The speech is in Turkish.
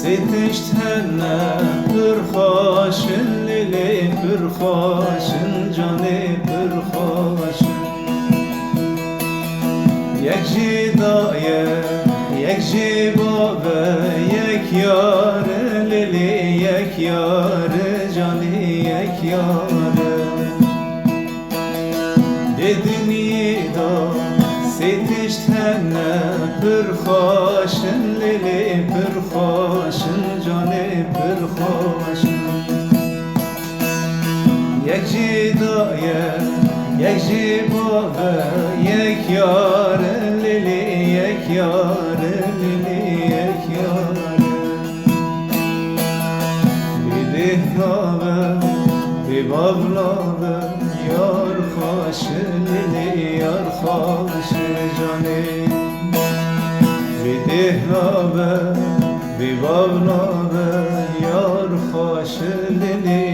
ستشتهنه پرخاشن لیلی پرخاشن جانی پرخاشن یک جدایه یک جبابه یک یار لیلی یک یار جانی یک یار dedini da setiştene pırxaşın lili pırxaşın canı pırxaşın yek cidaye yek cibabe yek yar lili yek yar lili yek yar bidihlabe bibablabe yar xaşı lili yar xaşı canı bidihlabe bibablabe yar xaşı lili